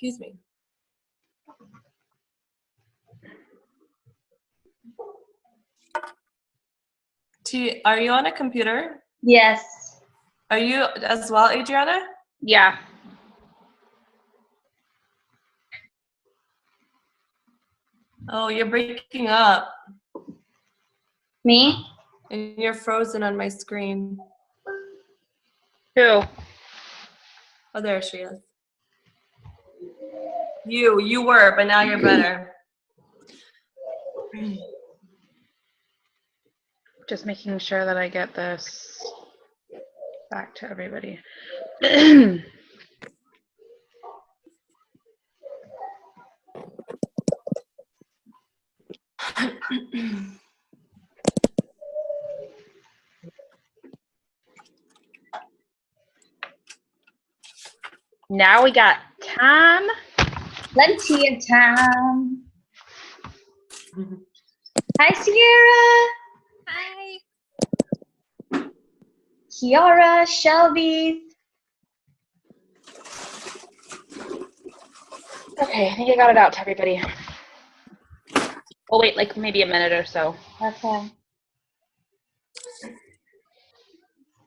Excuse me. Are you on a computer? Yes. Are you as well, Adrianna? Yeah. Oh, you're breaking up. Me? And you're frozen on my screen. Who? Oh, there she is. You were, but now you're better. Just making sure that I get this back to everybody. Now we got time. Plenty of time. Hi, Sierra. Hi. Kiara, Shelby. Okay, I think I got it out to everybody. We'll wait like maybe a minute or so. Okay.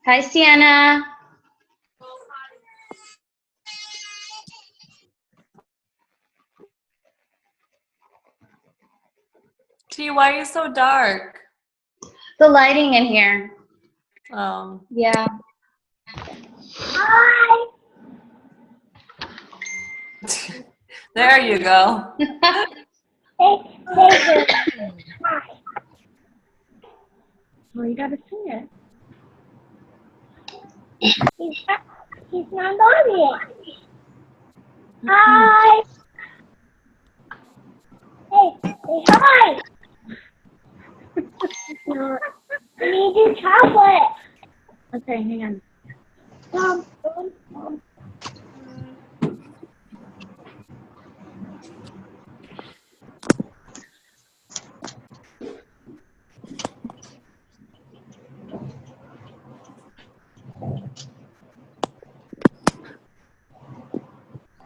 Hi, Sienna. T, why are you so dark? The lighting in here. Yeah. Hi. There you go. Hey, hi. Well, you gotta sing it. He's not on yet. Hi. Hey, hi. No, I need your chocolate. Okay, hang on. Mom.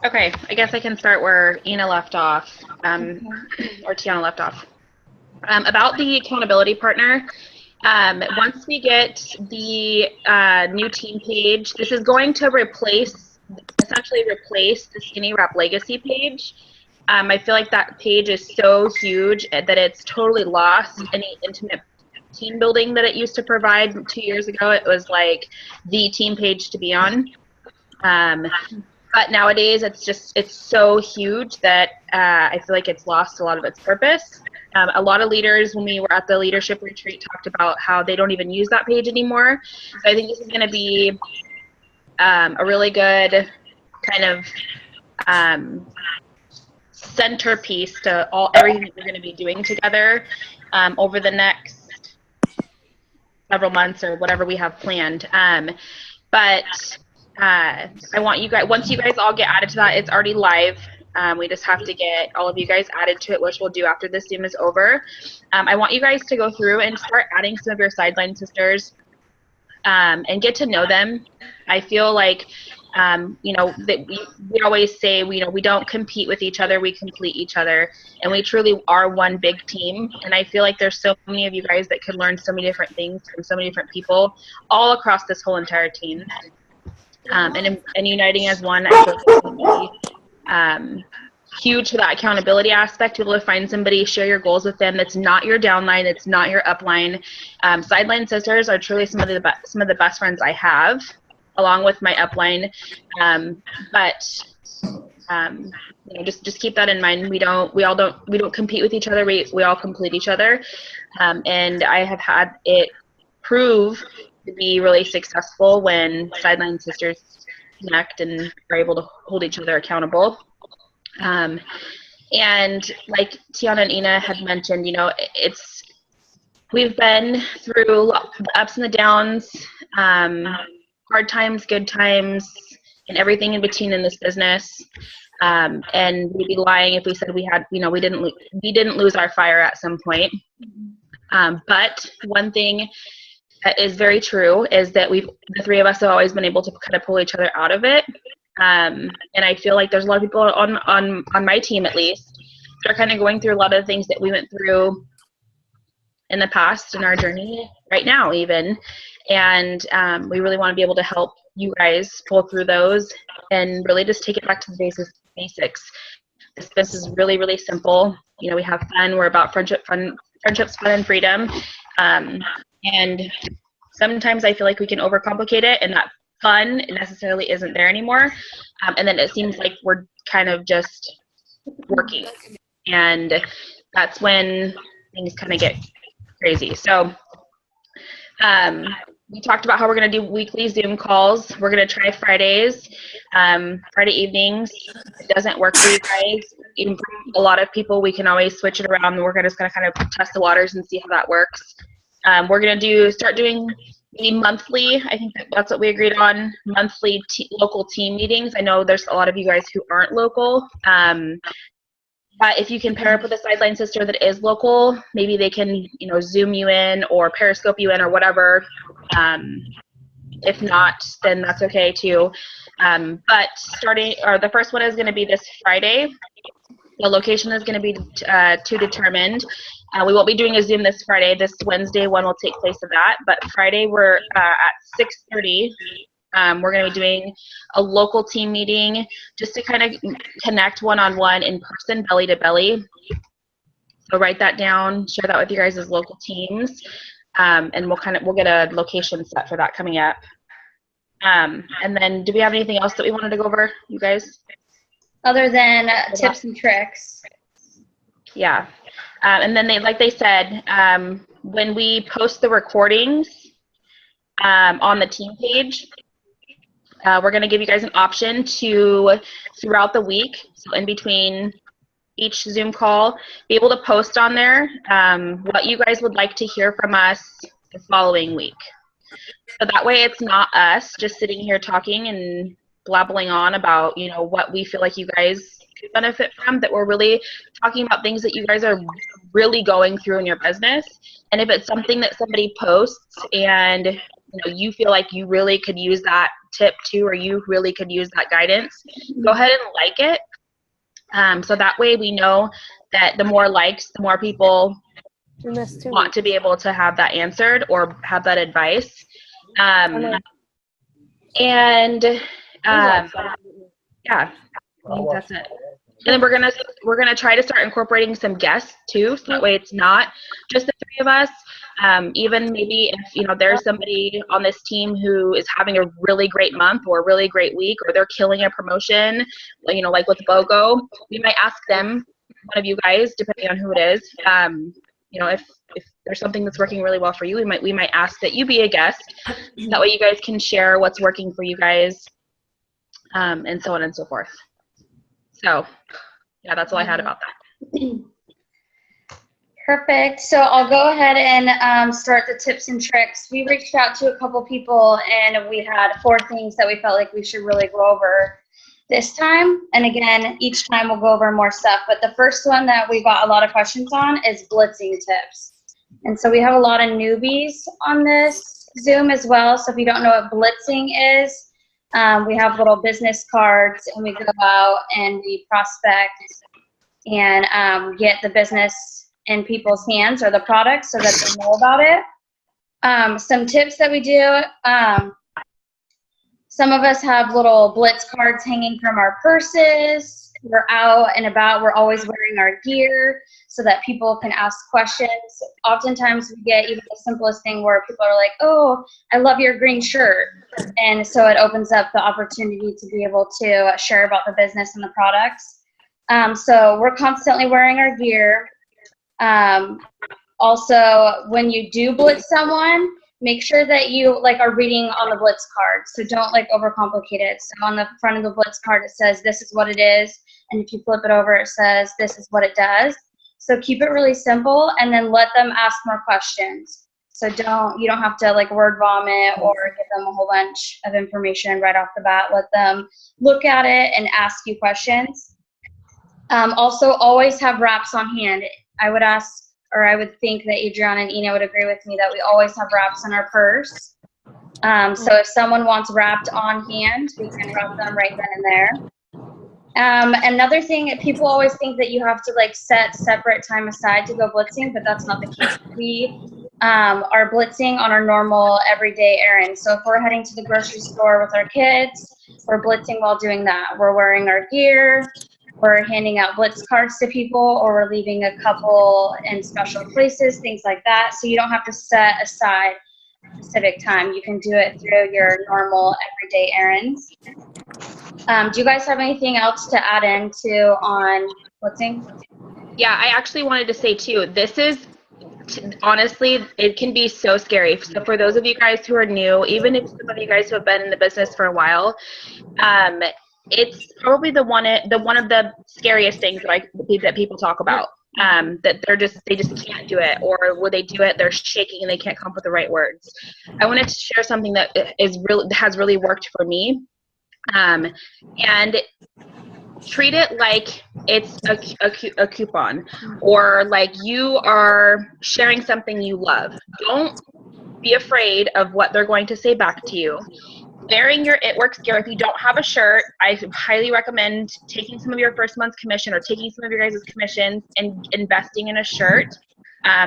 Okay, I guess I can start where Ina left off, or Tionna left off. About the accountability partner, once we get the new team page, this is going to essentially replace the Skinny Wrap Legacy page. I feel like that page is so huge that it's totally lost any intimate team building that it used to provide 2 years ago. It was like the team page to be on. But nowadays, it's so huge that I feel like it's lost a lot of its purpose. A lot of leaders, when we were at the leadership retreat, talked about how they don't even use that page anymore. So I think this is going to be a really good kind of centerpiece to everything that we're going to be doing together over the next several months or whatever we have planned. I want you guys, once you guys all get added to that, it's already live. We just have to get all of you guys added to it, which we'll do after this Zoom is over. I want you guys to go through and start adding some of your sideline sisters and get to know them. I feel like, that we always say, we don't compete with each other, we complete each other. And we truly are one big team. And I feel like there's so many of you guys that could learn so many different things from so many different people all across this whole entire team. And uniting as one, I feel like it's going to be huge to that accountability aspect, to be able to find somebody, share your goals with them that's not your downline, that's not your upline. Sideline sisters are truly some of the best friends I have, along with my upline. Just keep that in mind. We don't compete with each other. We all complete each other. And I have had it prove to be really successful when sideline sisters connect and are able to hold each other accountable. And like Tionna and Ina had mentioned, we've been through the ups and the downs, hard times, good times, and everything in between in this business. And we'd be lying if we said we didn't lose our fire at some point. But one thing that is very true is that the three of us have always been able to kind of pull each other out of it. And I feel like there's a lot of people on my team, at least, that are kind of going through a lot of the things that we went through in the past in our journey right now even. And we really want to be able to help you guys pull through those and really just take it back to the basics. This is really, really simple. You know, we have fun. We're about friendships, fun, and freedom. And sometimes I feel like we can overcomplicate it, and that fun necessarily isn't there anymore. And then it seems like we're kind of just working. And that's when things kind of get crazy. So we talked about how we're going to do weekly Zoom calls. We're going to try Fridays, Friday evenings. If it doesn't work for you guys, even for a lot of people, we can always switch it around. We're just going to kind of test the waters and see how that works. We're going to start doing maybe monthly. I think that's what we agreed on, monthly local team meetings. I know there's a lot of you guys who aren't local. But if you can pair up with a sideline sister that is local, maybe they can, you know, Zoom you in or Periscope you in or whatever. If not, then that's okay too. But the first one is going to be this Friday. The location is going to be to determined. We won't be doing a Zoom this Friday. This Wednesday one will take place of that. But Friday we're at 6:30. We're going to be doing a local team meeting just to kind of connect one-on-one in person, belly to belly. So write that down, share that with you guys as local teams, and we'll get a location set for that coming up. And then do we have anything else that we wanted to go over, you guys? Other than tips and tricks. Yeah. And then like they said, when we post the recordings on the team page, we're going to give you guys an option to, throughout the week, so in between each Zoom call, be able to post on there what you guys would like to hear from us the following week. So that way it's not us just sitting here talking and blabbling on about, you know, what we feel like you guys could benefit from, that we're really talking about things that you guys are really going through in your business. And if it's something that somebody posts and you feel like you really could use that tip too, or you really could use that guidance, go ahead and like it. So that way we know that the more likes, the more people want to be able to have that answered or have that advice. Yeah, I think that's it. And then we're gonna try to start incorporating some guests too, so that way it's not just the three of us. Even maybe if there's somebody on this team who is having a really great month or a really great week, or they're killing a promotion, like with BOGO, we might ask them, one of you guys, depending on who it is. If there's something that's working really well for you, we might ask that you be a guest. That way you guys can share what's working for you guys, and so on and so forth. So, yeah, that's all I had about that. Perfect. So I'll go ahead and start the tips and tricks. We reached out to a couple people, and we had 4 things that we felt like we should really go over this time. And again, each time we'll go over more stuff. But the first one that we got a lot of questions on is blitzing tips. And so we have a lot of newbies on this Zoom as well. So if you don't know what blitzing is, we have little business cards, and we go out and we prospect and get the business in people's hands or the product so that they know about it. Some tips that we do, some of us have little blitz cards hanging from our purses. We're out and about. We're always wearing our gear so that people can ask questions. Oftentimes we get even the simplest thing where people are like, oh, I love your green shirt. And so it opens up the opportunity to be able to share about the business and the products. So we're constantly wearing our gear. Also, when you do blitz someone, make sure that you are reading on the blitz card. So don't overcomplicate it. So on the front of the blitz card, it says this is what it is. And if you flip it over, it says this is what it does. So keep it really simple, and then let them ask more questions. So you don't have to word vomit or give them a whole bunch of information right off the bat. Let them look at it and ask you questions. Also, always have wraps on hand. I would think that Adrianna and Ina would agree with me that we always have wraps in our purse. So if someone wants wrapped on hand, we can wrap them right then and there. Another thing, people always think that you have to like set separate time aside to go blitzing, but that's not the case. We are blitzing on our normal everyday errands. So if we're heading to the grocery store with our kids, we're blitzing while doing that. We're wearing our gear, we're handing out blitz cards to people, or we're leaving a couple in special places, things like that. So you don't have to set aside specific time. You can do it through your normal everyday errands. Do you guys have anything else to add into on blitzing? Yeah, I actually wanted to say too, this is honestly, it can be so scary. So for those of you guys who are new, even if some of you guys who have been in the business for a while, it's probably one of the scariest things that people talk about. That they just can't do it, or when they do it, they're shaking and they can't come up with the right words. I wanted to share something that has really worked for me, and treat it like it's a coupon, or like you are sharing something you love. Don't be afraid of what they're going to say back to you. Wearing your Itworks gear, if you don't have a shirt, I highly recommend taking some of your first month's commission or taking some of your guys' commissions and investing in a shirt.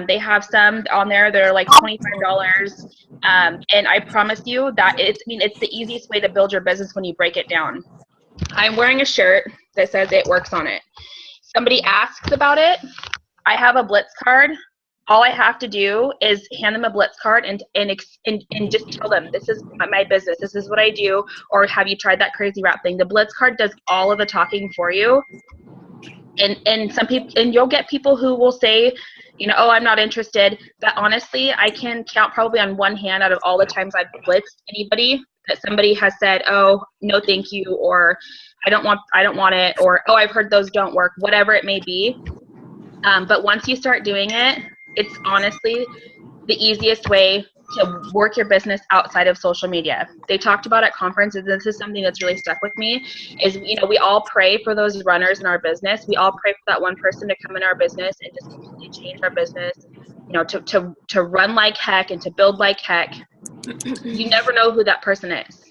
They have some on there that are like $25. And I promise you that it's the easiest way to build your business when you break it down. I'm wearing a shirt that says Itworks on it. Somebody asks about it, I have a Blitz card. All I have to do is hand them a Blitz card and just tell them, this is my business, this is what I do, or have you tried that crazy wrap thing? The Blitz card does all of the talking for you. And some people, and you'll get people who will say, oh, I'm not interested. But honestly, I can count probably on one hand out of all the times I've blitzed anybody that somebody has said, oh, no, thank you, or I don't want it, or oh, I've heard those don't work, whatever it may be. But once you start doing it, it's honestly the easiest way to work your business outside of social media. They talked about at conferences, this is something that's really stuck with me, is, we all pray for those runners in our business. We all pray for that one person to come in our business and just completely change our business, to run like heck and to build like heck. You never know who that person is.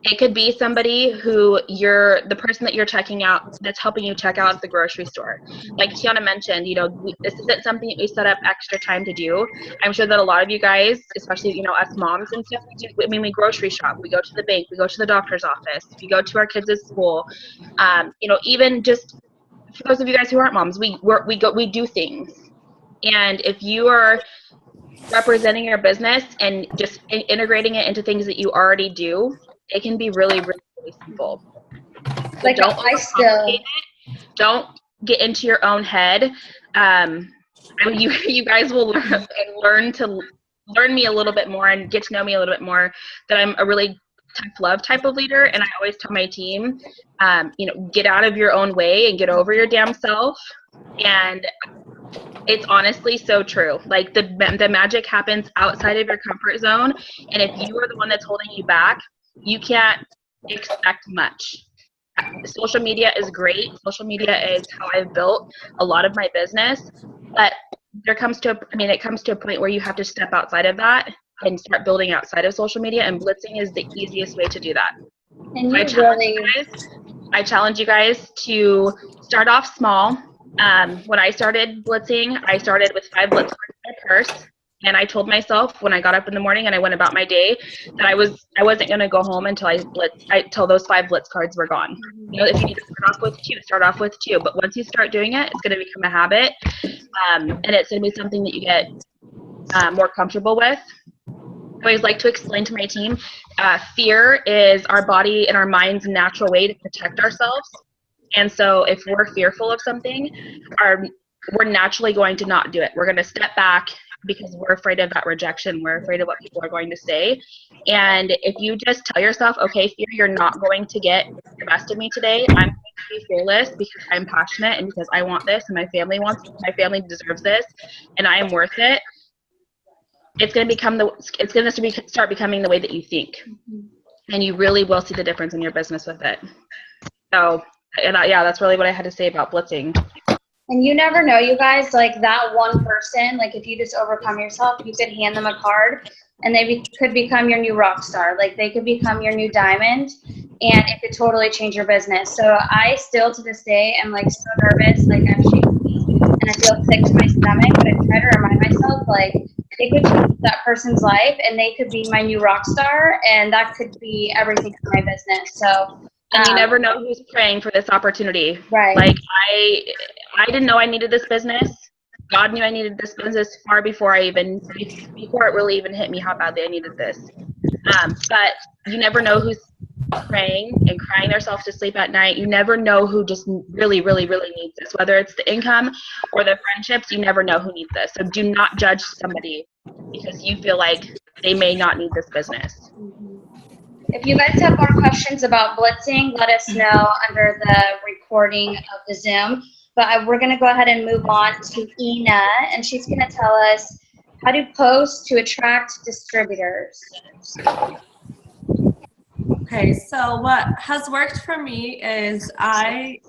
It could be somebody who the person that you're checking out, that's helping you check out at the grocery store. Like Tionna mentioned, this isn't something that we set up extra time to do. I'm sure that a lot of you guys, especially, us moms and stuff, we grocery shop, we go to the bank, we go to the doctor's office, we go to our kids' school. Even just for those of you guys who aren't moms, we do things. And if you are representing your business and just integrating it into things that you already do, it can be really, really, really simple. Like, don't get into your own head. You guys will learn me a little bit more and get to know me a little bit more, that I'm a really tough love type of leader. And I always tell my team, get out of your own way and get over your damn self. And it's honestly so true. Like the magic happens outside of your comfort zone. And if you are the one that's holding you back, you can't expect much. Social media is great. Social media is how I've built a lot of my business. But it comes to a point where you have to step outside of that and start building outside of social media. And blitzing is the easiest way to do that. And I challenge you guys to start off small. When I started blitzing, I started with 5 blitz cards in my purse. And I told myself when I got up in the morning and I went about my day that I wasn't going to go home until until those 5 blitz cards were gone. If you need to start off with 2. But once you start doing it, it's going to become a habit, and it's going to be something that you get more comfortable with. I always like to explain to my team, fear is our body and our mind's natural way to protect ourselves. And so if we're fearful of something, we're naturally going to not do it. We're going to step back because we're afraid of that rejection. We're afraid of what people are going to say. And if you just tell yourself, okay, fear, you're not going to get the best of me today. I'm going to be fearless because I'm passionate and because I want this and my family deserves this and I am worth it. It's going to start becoming the way that you think. And you really will see the difference in your business with it. So, that's really what I had to say about blitzing. And you never know, you guys, like that one person, like if you just overcome yourself, you could hand them a card and they could become your new rock star. Like they could become your new diamond, and it could totally change your business. So I still to this day am like so nervous, like I'm shaky and I feel sick to my stomach, but I try to remind myself like it could change that person's life and they could be my new rock star, and that could be everything for my business. So and you never know who's praying for this opportunity. Right. Like I didn't know I needed this business. God knew I needed this business far before it really even hit me how badly I needed this. But you never know who's praying and crying themselves to sleep at night. You never know who just really, really, really needs this. Whether it's the income or the friendships, you never know who needs this. So do not judge somebody because you feel like they may not need this business. If you guys have more questions about blitzing, let us know under the recording of the Zoom. But we're going to go ahead and move on to Ina, and she's going to tell us how to post to attract distributors. Okay, so what has worked for me is I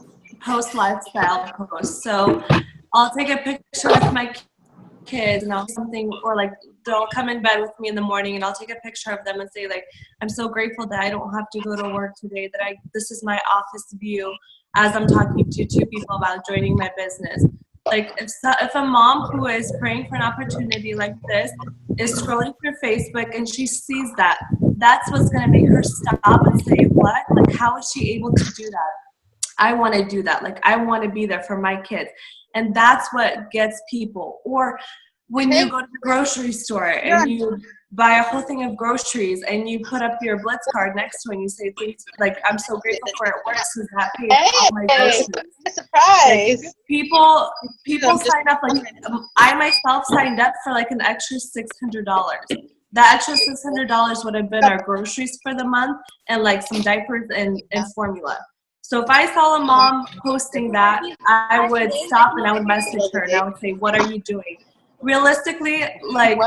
post lifestyle posts. So I'll take a picture with my kids and I'll something, or like they'll come in bed with me in the morning and I'll take a picture of them and say like, I'm so grateful that I don't have to go to work today, that this is my office view as I'm talking to two people about joining my business. Like if a mom who is praying for an opportunity like this is scrolling through Facebook and she sees that, that's what's going to make her stop and say, what? Like, how is she able to do that? I want to do that. Like, I want to be there for my kids. And that's what gets people. Or when you go to the grocery store and you buy a whole thing of groceries and you put up your Blitz card next to it and you say, thanks, like, I'm so grateful for it works because that pays all my groceries. Surprise! Like, people sign up. Like, I myself signed up for like an extra $600. That extra $600 would have been our groceries for the month and like some diapers and formula. So if I saw a mom posting that, I would stop and I would message her and I would say, what are you doing? Realistically, like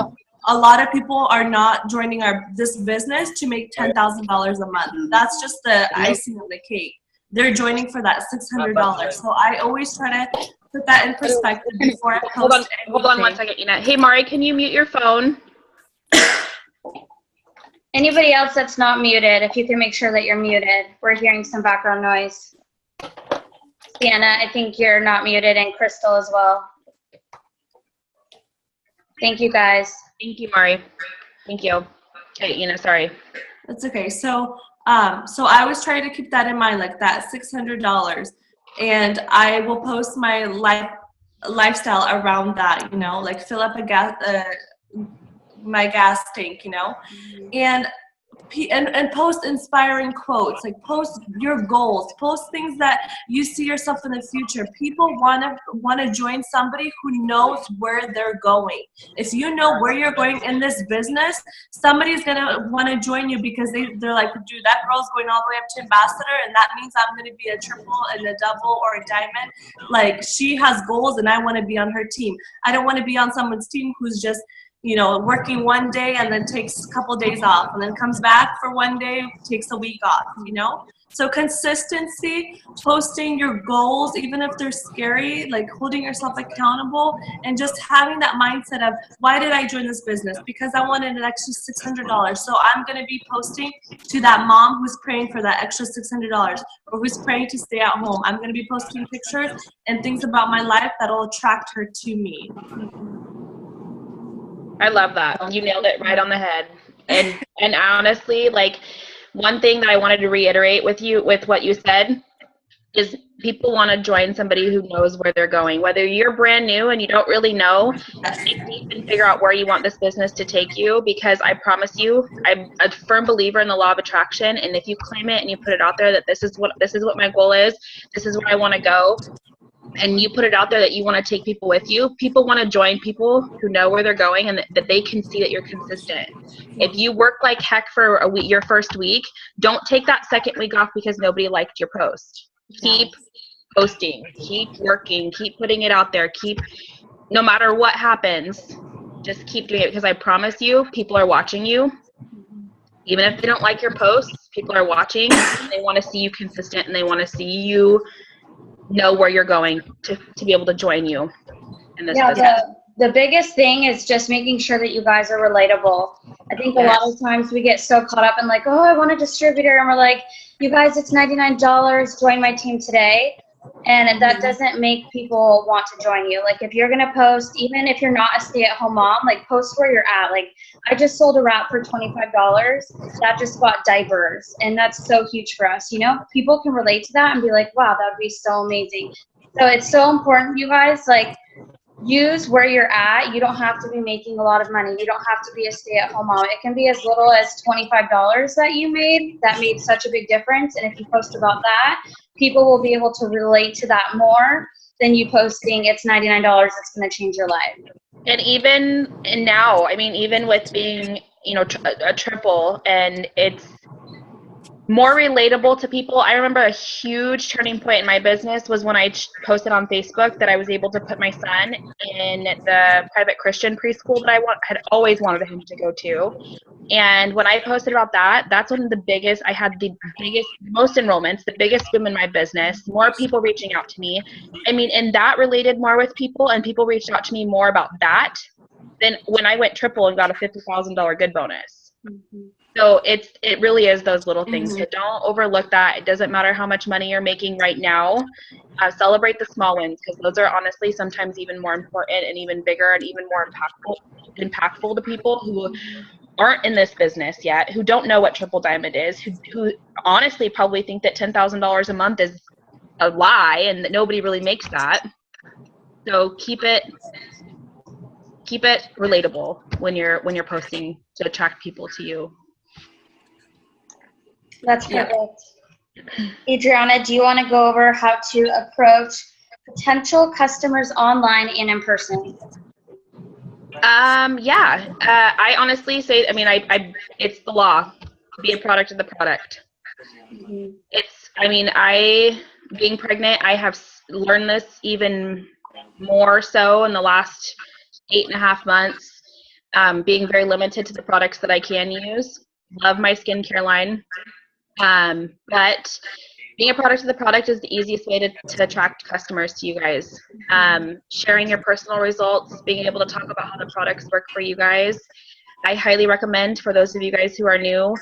a lot of people are not joining this business to make $10,000 a month. That's just the icing on the cake. They're joining for that $600. So I always try to put that in perspective before I post Hold on 1 second, Ina. Hey, Mari, can you mute your phone? Anybody else that's not muted, if you can make sure that you're muted. We're hearing some background noise. Sienna, I think you're not muted, and Crystal as well. Thank you, guys. Thank you, Mari. Thank you. Okay, Ina, sorry. That's okay. So I was trying to keep that in mind, like that $600, and I will post my lifestyle around that, you know, like fill up my gas tank, you know, and post inspiring quotes, like post your goals, post things that you see yourself in the future. People want to join somebody who knows where they're going. If you know where you're going in this business, somebody's gonna want to join you because they're like, dude, that girl's going all the way up to ambassador, and that means I'm gonna be a triple and a double or a diamond. Like, she has goals and I want to be on her team. I don't want to be on someone's team who's just, you know, working one day and then takes a couple days off and then comes back for one day, takes a week off, you know? So consistency, posting your goals, even if they're scary, like holding yourself accountable and just having that mindset of, why did I join this business? Because I wanted an extra $600. So I'm going to be posting to that mom who's praying for that extra $600 or who's praying to stay at home. I'm going to be posting pictures and things about my life that will attract her to me. I love that. You nailed it right on the head. And honestly, like, one thing that I wanted to reiterate with what you said is people want to join somebody who knows where they're going. Whether you're brand new and you don't really know, dig deep and figure out where you want this business to take you, because I promise you, I'm a firm believer in the law of attraction, and if you claim it and you put it out there that this is what my goal is, this is where I want to go, and you put it out there that you want to take people with you, people want to join people who know where they're going and that they can see that you're consistent. If you work like heck for a week, your first week, don't take that second week off because nobody liked your post. Keep posting, keep working, keep putting it out there, no matter what happens, just keep doing it, because I promise you, people are watching you. Even if they don't like your posts, people are watching. They want to see you consistent and they want to see you know where you're going to be able to join you in this business. the biggest thing is just making sure that you guys are relatable. I think a lot of times we get so caught up in like, oh, I want a distributor. And we're like, you guys, it's $99. Join my team today. And that doesn't make people want to join you. Like if you're going to post, even if you're not a stay-at-home mom, like post where you're at. Like I just sold a wrap for $25 that just bought diapers. And that's so huge for us. You know, people can relate to that and be like, wow, that would be so amazing. So it's so important, you guys, like use where you're at. You don't have to be making a lot of money. You don't have to be a stay-at-home mom. It can be as little as $25 that you made. That made such a big difference. And if you post about that, people will be able to relate to that more than you posting it's $99. It's going to change your life. And even now, I mean, even with being, you know, a triple, and it's more relatable to people. I remember a huge turning point in my business was when I posted on Facebook that I was able to put my son in the private Christian preschool that I had always wanted him to go to. And when I posted about that, that's one of the biggest, I had the biggest, most enrollments, the biggest boom in my business, more people reaching out to me. I mean, and that related more with people, and people reached out to me more about that than when I went triple and got a $50,000 good bonus. Mm-hmm. So it really is those little things. So don't overlook that. It doesn't matter how much money you're making right now. Celebrate the small wins, because those are honestly sometimes even more important and even bigger and even more impactful to people who aren't in this business yet, who don't know what Triple Diamond is, who honestly probably think that $10,000 a month is a lie and that nobody really makes that. So keep it relatable when you're posting to attract people to you. That's perfect. Adrianna, do you want to go over how to approach potential customers online and in person? Yeah. I honestly say, I mean, it's the law. Be a product of the product. Mm-hmm. Being pregnant, I have learned this even more so in the last 8.5 months, being very limited to the products that I can use. Love my skincare line. But being a product of the product is the easiest way to attract customers to you guys. Sharing your personal results, being able to talk about how the products work for you guys. I highly recommend for those of you guys who are new,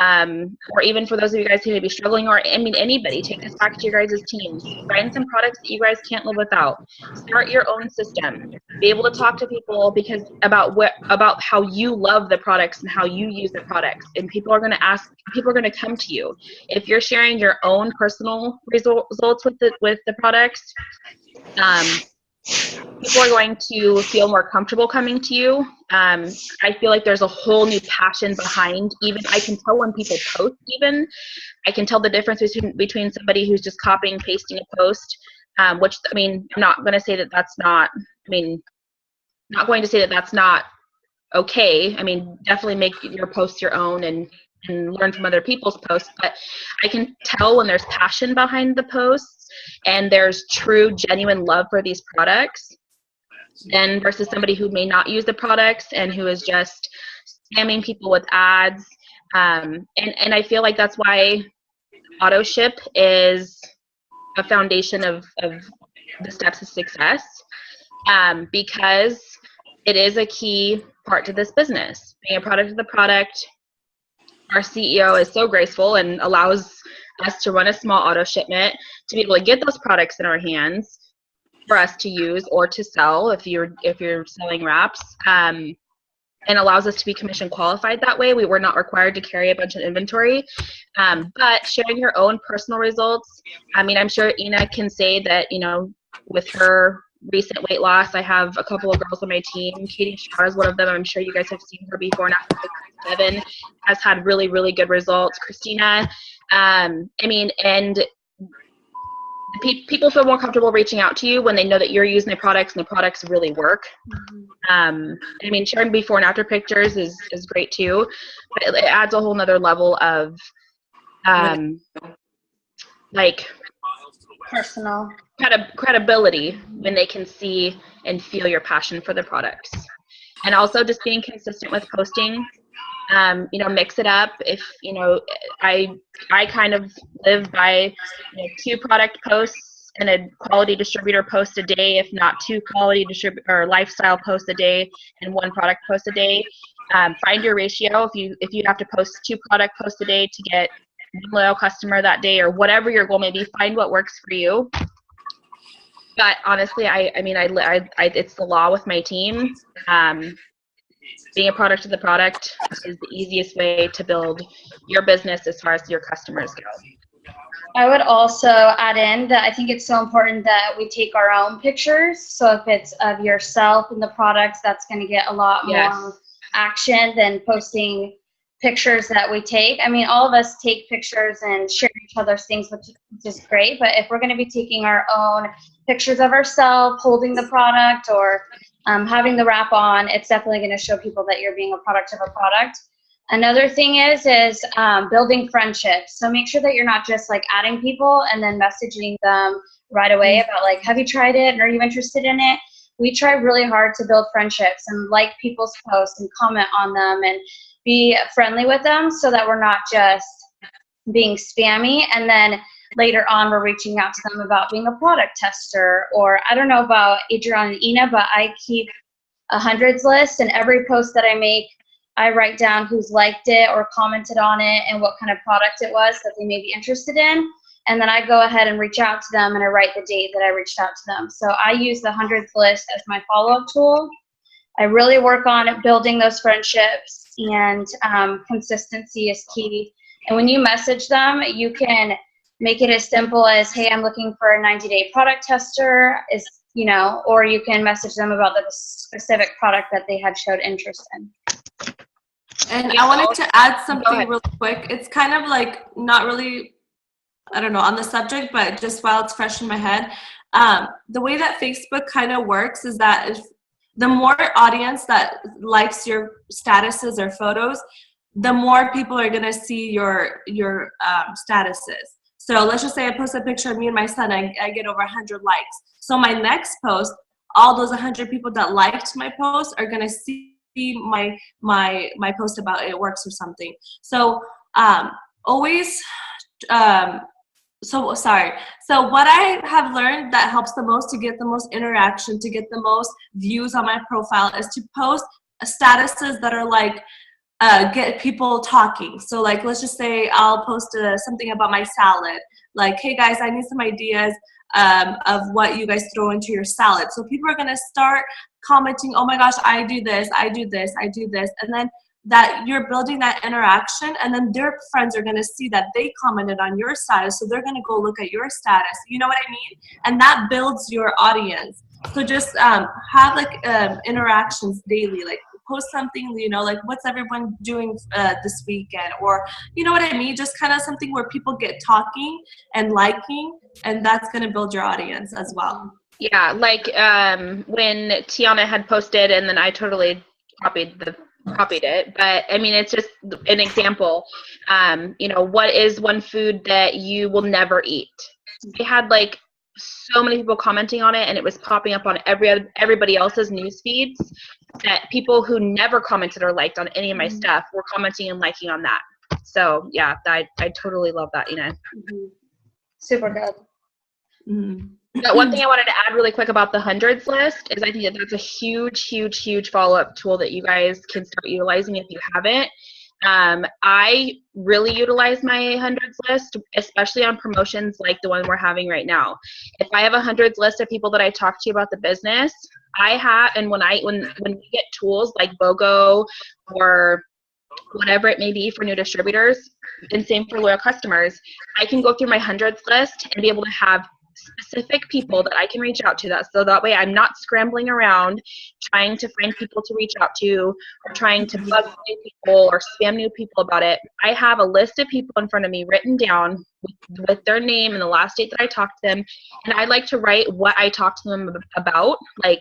or even for those of you guys who may be struggling, or I mean anybody, take this back to your guys' teams. Find some products that you guys can't live without. Start your own system. Be able to talk to people because about how you love the products and how you use the products. And people are going to come to you. If you're sharing your own personal results with the products, people are going to feel more comfortable coming to you. I feel like there's a whole new passion behind, even I can tell when people post, even I can tell the difference between somebody who's just copying and pasting a post, which, I mean, I'm not going to say that that's not, not going to say that that's not okay. I mean, definitely make your posts your own and learn from other people's posts, but I can tell when there's passion behind the posts and there's true, genuine love for these products, then versus somebody who may not use the products and who is just spamming people with ads. And I feel like that's why auto ship is a foundation of the steps of success, because it is a key part to this business. Being a product of the product, our CEO is so graceful and allows us to run a small auto shipment to be able to get those products in our hands for us to use or to sell if you're selling wraps, and allows us to be commission qualified that way. We were not required to carry a bunch of inventory, but sharing your own personal results. I mean, I'm sure Ina can say that, you know, with her recent weight loss, I have a couple of girls on my team. Katie Shaw is one of them. I'm sure you guys have seen her before and after. Devin has had really, really good results. Christina, and people feel more comfortable reaching out to you when they know that you're using the products and the products really work. Sharing before and after pictures is great too, but it adds a whole nother level of personal credibility when they can see and feel your passion for the products. And also just being consistent with posting. Mix it up. If, I kind of live by 2 product posts and a quality distributor post a day, if not 2 quality or lifestyle posts a day and 1 product post a day. Find your ratio. If you have to post 2 product posts a day to get 1 loyal customer that day, or whatever your goal may be, find what works for you. But honestly, it's the law with my team. Being a product of the product is the easiest way to build your business as far as your customers go. I would also add in that I think it's so important that we take our own pictures. So if it's of yourself and the products, that's going to get a lot more action than posting pictures that we take. I mean, all of us take pictures and share each other's things, which is great. But if we're going to be taking our own pictures of ourselves, holding the product, or having the wrap on, it's definitely going to show people that you're being a product of a product. Another thing is building friendships. So make sure that you're not just like adding people and then messaging them right away about like, have you tried it? And are you interested in it? We try really hard to build friendships and like people's posts and comment on them and be friendly with them, so that we're not just being spammy and then later on we're reaching out to them about being a product tester. Or I don't know about Adrianna and Ina, but I keep a hundreds list, and every post that I make, I write down who's liked it or commented on it and what kind of product it was that they may be interested in. And then I go ahead and reach out to them, and I write the date that I reached out to them. So I use the hundreds list as my follow-up tool. I really work on building those friendships, and consistency is key. And when you message them, you can make it as simple as, hey, I'm looking for a 90-day product tester, or you can message them about the specific product that they had showed interest in. And I wanted to add something real quick. It's kind of like not really, I don't know, on the subject, but just while it's fresh in my head. The way that Facebook kind of works is that if the more audience that likes your statuses or photos, the more people are going to see your statuses. So let's just say I post a picture of me and my son, I get over 100 likes. So my next post, all those 100 people that liked my post are going to see my post about Itworks or something. So So what I have learned that helps the most to get the most interaction, to get the most views on my profile, is to post statuses that are like, get people talking. So like, let's just say I'll post something about my salad. Like, hey guys, I need some ideas of what you guys throw into your salad. So people are gonna start commenting, oh my gosh, I do this, I do this, I do this. And then that you're building that interaction, and then their friends are gonna see that they commented on your status, so they're gonna go look at your status. You know what I mean? And that builds your audience. So just have like interactions daily, like post something, like what's everyone doing this weekend, or you know what I mean? Just kind of something where people get talking and liking, and that's gonna build your audience as well. Yeah, like when Tionna had posted, and then I totally copied it, but I mean, it's just an example. What is one food that you will never eat? I had like so many people commenting on it, and it was popping up on everybody else's news feeds, that people who never commented or liked on any of my stuff were commenting and liking on that. So yeah, I totally love that, Super good. But one thing I wanted to add really quick about the hundreds list is I think that's a huge, huge, huge follow-up tool that you guys can start utilizing if you haven't. I really utilize my hundreds list, especially on promotions like the one we're having right now. If I have a hundreds list of people that I talk to about the business, and when we get tools like BOGO or whatever it may be for new distributors, and same for loyal customers, I can go through my hundreds list and be able to have specific people that I can reach out to, so that way I'm not scrambling around trying to find people to reach out to, or trying to bug new people or spam new people about it. I have a list of people in front of me written down with their name and the last date that I talked to them, and I like to write what I talked to them about, like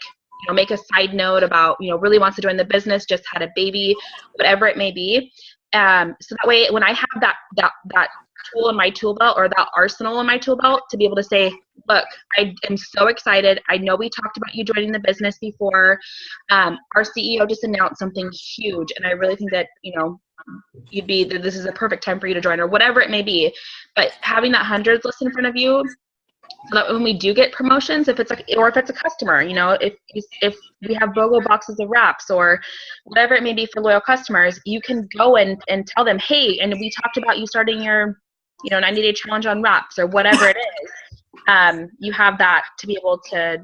make a side note about really wants to join the business, just had a baby, whatever it may be. So that way when I have that tool in my tool belt, or that arsenal in my tool belt, to be able to say, look, I am so excited. I know we talked about you joining the business before. Our CEO just announced something huge, and I really think that, this is a perfect time for you to join, or whatever it may be. But having that hundreds list in front of you so that when we do get promotions, if it's a customer, you know, if we have BOGO boxes of wraps or whatever it may be for loyal customers, you can go and tell them, hey, and we talked about you starting your, you know, 90-day challenge on wraps or whatever it is. You have that to be able to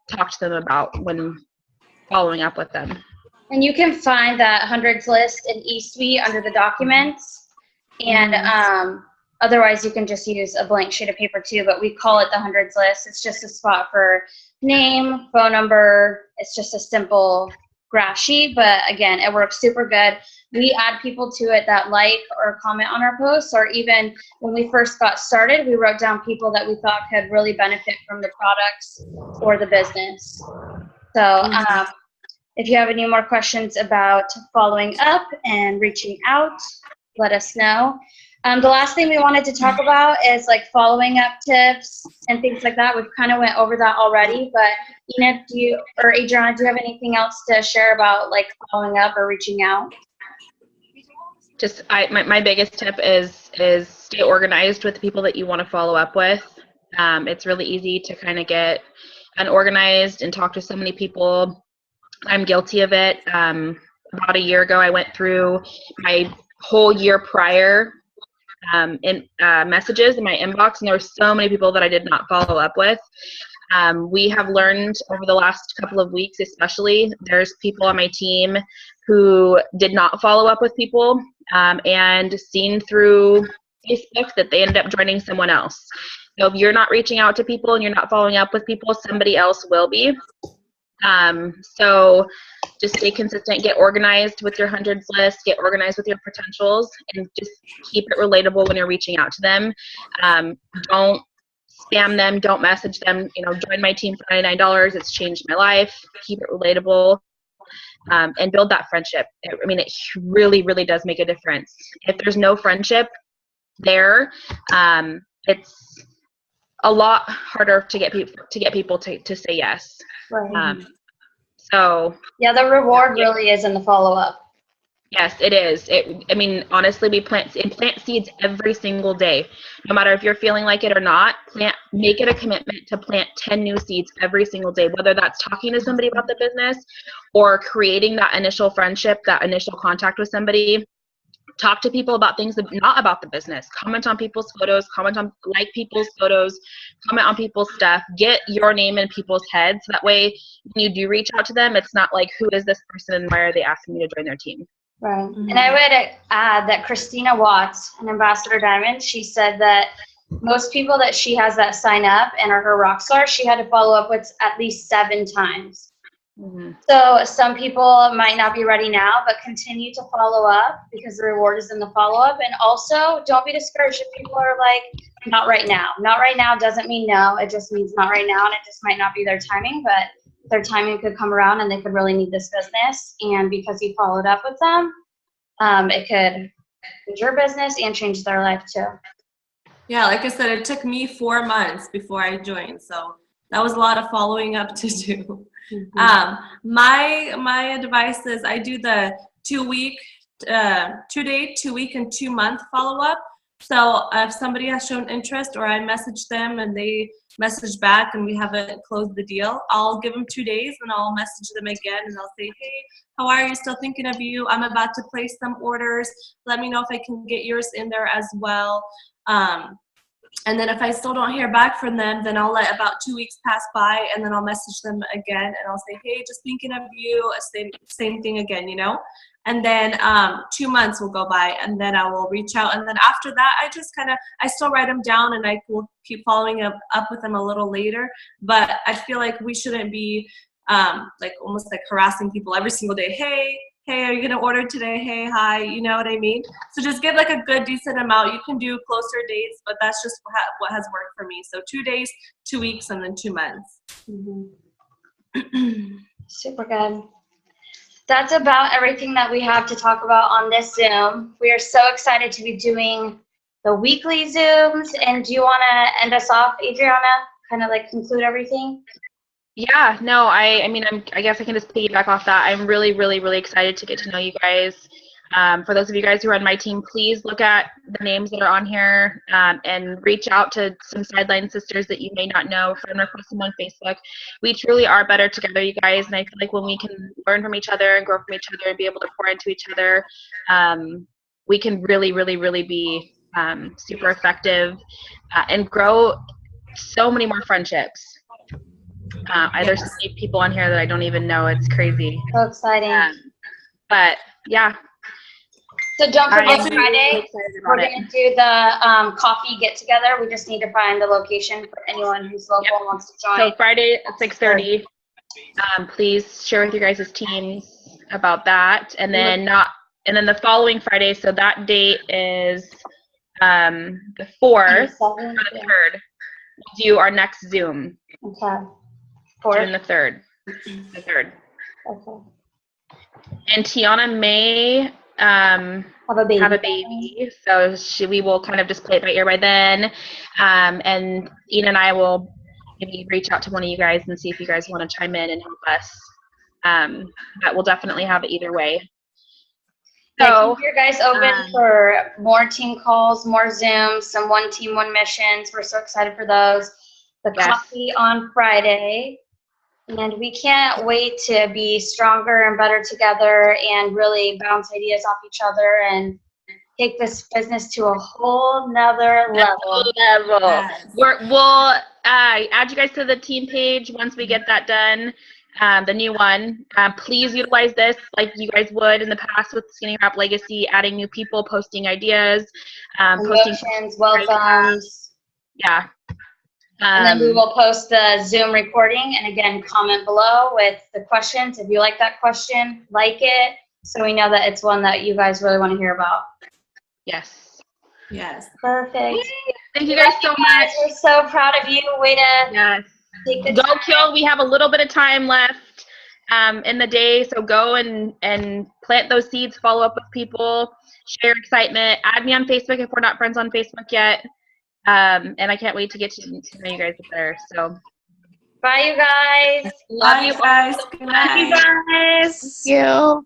talk to them about when following up with them. And you can find that hundreds list in eSuite under the documents. And otherwise, you can just use a blank sheet of paper too, but we call it the hundreds list. It's just a spot for name, phone number. It's just a simple graph sheet, but again, it works super good. We add people to it that like or comment on our posts, or even when we first got started, we wrote down people that we thought could really benefit from the products or the business. So if you have any more questions about following up and reaching out, let us know. The last thing we wanted to talk about is like following up tips and things like that. We've kind of went over that already, but Ina, or Adrianna, do you have anything else to share about like following up or reaching out? Just my biggest tip is stay organized with the people that you want to follow up with. It's really easy to kind of get unorganized and talk to so many people. I'm guilty of it. About a year ago, I went through my whole year prior in messages in my inbox, and there were so many people that I did not follow up with. We have learned over the last couple of weeks, especially, there's people on my team who did not follow up with people and seen through Facebook that they ended up joining someone else. So if you're not reaching out to people and you're not following up with people, somebody else will be. So just stay consistent, get organized with your hundreds list, get organized with your potentials, and just keep it relatable when you're reaching out to them. Don't spam them, don't message them, you know, join my team for $99, it's changed my life. Keep it relatable, and build that friendship. I mean, it really, really does make a difference. If there's no friendship there, it's a lot harder to get people to say yes. Right. So yeah, the reward really is in the follow-up. Yes, it is. I mean, honestly, we plant seeds every single day. No matter if you're feeling like it or not, make it a commitment to plant 10 new seeds every single day, whether that's talking to somebody about the business or creating that initial friendship, that initial contact with somebody. Talk to people about things that not about the business. Comment on people's photos, like people's photos, comment on people's stuff. Get your name in people's heads. That way, when you do reach out to them, it's not like, who is this person and why are they asking me to join their team? Right. And I would add that Christina Watts, an Ambassador Diamond, she said that most people that she has that sign up and are her rock stars, she had to follow up with at least 7 times. Mm-hmm. So some people might not be ready now, but continue to follow up because the reward is in the follow-up. And also, don't be discouraged if people are like, not right now. Not right now doesn't mean no. It just means not right now, and it just might not be their timing, but their timing could come around and they could really need this business. And because you followed up with them, it could change your business and change their life too. Yeah, like I said, it took me 4 months before I joined. So that was a lot of following up to do. Mm-hmm. My advice is I do the 2-week, 2-day, 2-week, and 2-month follow-up. So if somebody has shown interest or I message them and they message back and we haven't closed the deal, I'll give them 2 days and I'll message them again and I'll say, hey, how are you? Still thinking of you. I'm about to place some orders. Let me know if I can get yours in there as well. And then if I still don't hear back from them, then I'll let about 2 weeks pass by and then I'll message them again and I'll say, hey, just thinking of you, same thing again, you know? And then 2 months will go by and then I will reach out. And then after that, I still write them down and I will keep following up with them a little later. But I feel like we shouldn't be like almost like harassing people every single day. Hey, are you going to order today? Hey, hi, you know what I mean? So just give like a good, decent amount. You can do closer dates, but that's just what has worked for me. So 2 days, 2 weeks, and then 2 months. Mm-hmm. Super good. That's about everything that we have to talk about on this Zoom. We are so excited to be doing the weekly Zooms. And do you want to end us off, Adrianna? Kind of like conclude everything? Yeah, no, I mean, I guess I can just piggyback off that. I'm really, really, really excited to get to know you guys. For those of you guys who are on my team, please look at the names that are on here and reach out to some sideline sisters that you may not know, friend request them on Facebook. We truly are better together, you guys, and I feel like when we can learn from each other and grow from each other and be able to pour into each other, we can really, really, really be super effective and grow so many more friendships. There's so many people on here that I don't even know. It's crazy. So exciting. But yeah. So don't forget I'm Friday, really excited we're about going to do the coffee get together. We just need to find the location for anyone who's local and wants to join. So Friday at 6:30. Please share with your guys' teams about that, and then the following Friday. So that date is the 4th or the 3rd. We'll do our next Zoom. Okay. June the 3rd. The 3rd. Okay. And Tionna may Have a baby. So we will kind of just play it by ear by then. And Ina and I will maybe reach out to one of you guys and see if you guys want to chime in and help us. But we'll definitely have it either way. So, keep your guys open for more team calls, more Zooms, some one team, one missions. We're so excited for those. The coffee on Friday. And we can't wait to be stronger and better together and really bounce ideas off each other and take this business to a whole nother level. Yes. We'll add you guys to the team page once we get that done, the new one. Please utilize this like you guys would in the past with Skinny Wrap Legacy, adding new people, posting ideas, Emotions, welcomes. Yeah. And then we will post the Zoom recording. And again, comment below with the questions. If you like that question, like it, so we know that it's one that you guys really want to hear about. Yes. Yes. Perfect. Thank you guys so much. We're so proud of you. Way to take the Go time. kill. We have a little bit of time left in the day, so go and plant those seeds, follow up with people, share excitement, add me on Facebook if we're not friends on Facebook yet. And I can't wait to get to know you guys better. So, Bye, you guys. Love Bye, you guys. Good night. Thank you.